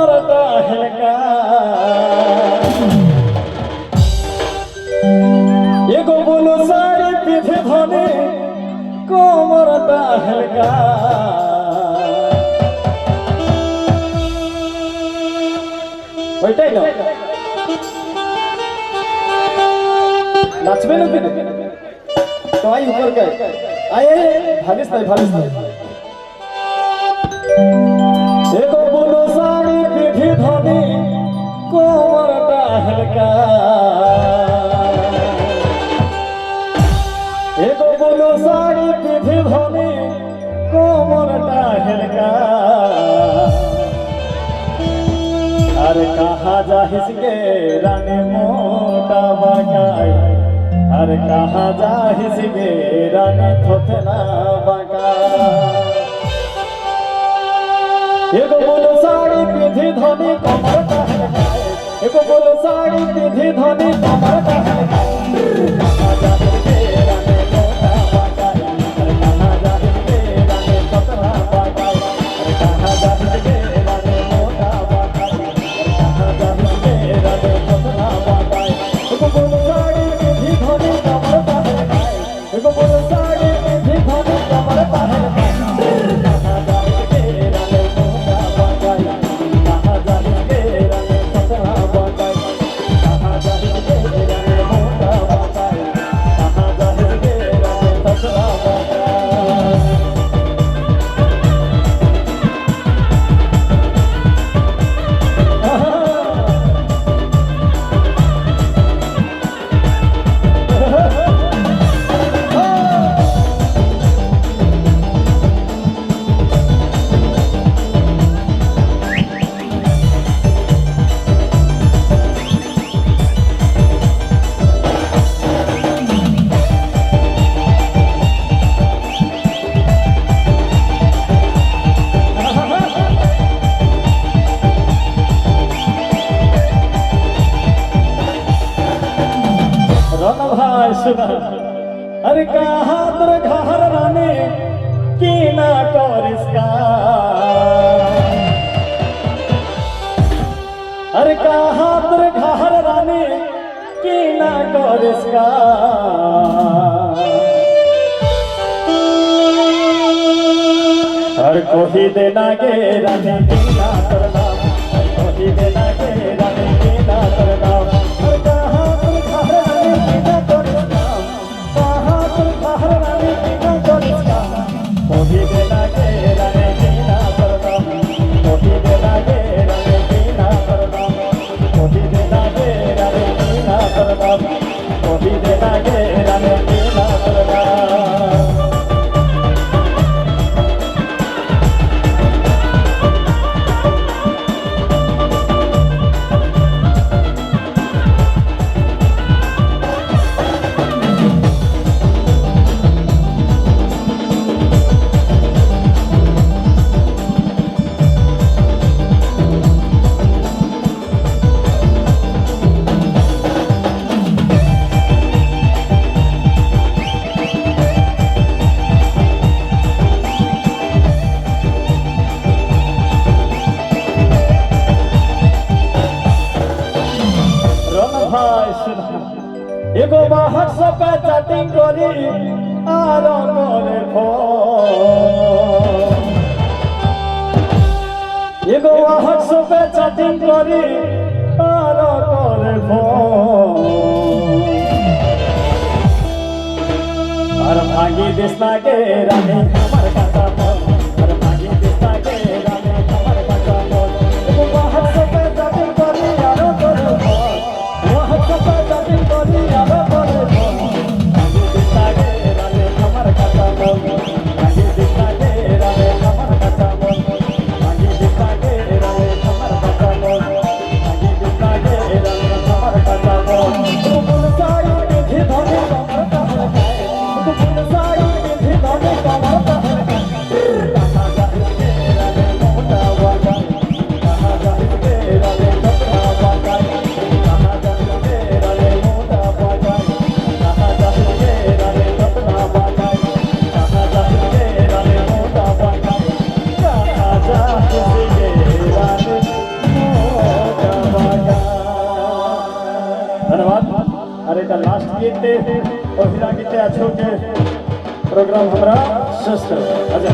কোমরটা হেলকা এগো বলো শাড়ি পিঠে ধনে কোমরটা হেলকা ওইটাই না নাচবে না তো আই উপর কে আয় ভাগিস নাই এগো বলো শাড়ি পিঠে ধনে কোমরটা হেলকা এগো বলো শাড়ি পিঠে ধনে কোমরটা হেলকা আর কাহা যাহিস গে রানে মোটা বাগায় আর কাহা যাহিস গে রানে থোথনা বাগায় এগো বলো শাড়ি পিঠে ধনে কোমরটা হেলকা এগো বলো শাড়ি পিঠে ধনে কোমরটা হেলকা কাহা যাহিস গে রানে মোটা বাগায় আর কাহা যাহিস গে রানে থোথনা বাগায় আর কাহা যাহিস গে রানে মোটা বাগায় अरे कहा तर घर राने की ना करिस्का अरे कहा तर घर राने की ना करिस्का हर कोही देना के राने की ना करना हर कोही देना के राने की ना करना हर कहा तर घर राने की ना करिस्का कोही देना के राने की ना करना कोही देना के राने की ना करना कोही देना के राने की ना करना कोही देना के राने की ना करना एगो बाहर सब चैटिंग करी आर करे एगो बाहर सब चैटिंग करी आर करे और भागी दिसना के रानी हमर काका और भागी दिसना के रानी हमर काका एगो बाहर सब चैटिंग करी आर करे बाहर सब चैटिंग करी आर करे भागी दिसना के रानी हमर काका भागी दिसना के रानी हमर काका भागी दिसना के रानी हमर काका भागी दिसना के रानी हमर काका तू बोल साई के धने कमर का है तू बोल साई के धने कमर का है धन्यवाद। और এটা লাস্ট গীতে অভিরা গীতে আছো যে প্রোগ্রাম আমরা শেষ করব। আচ্ছা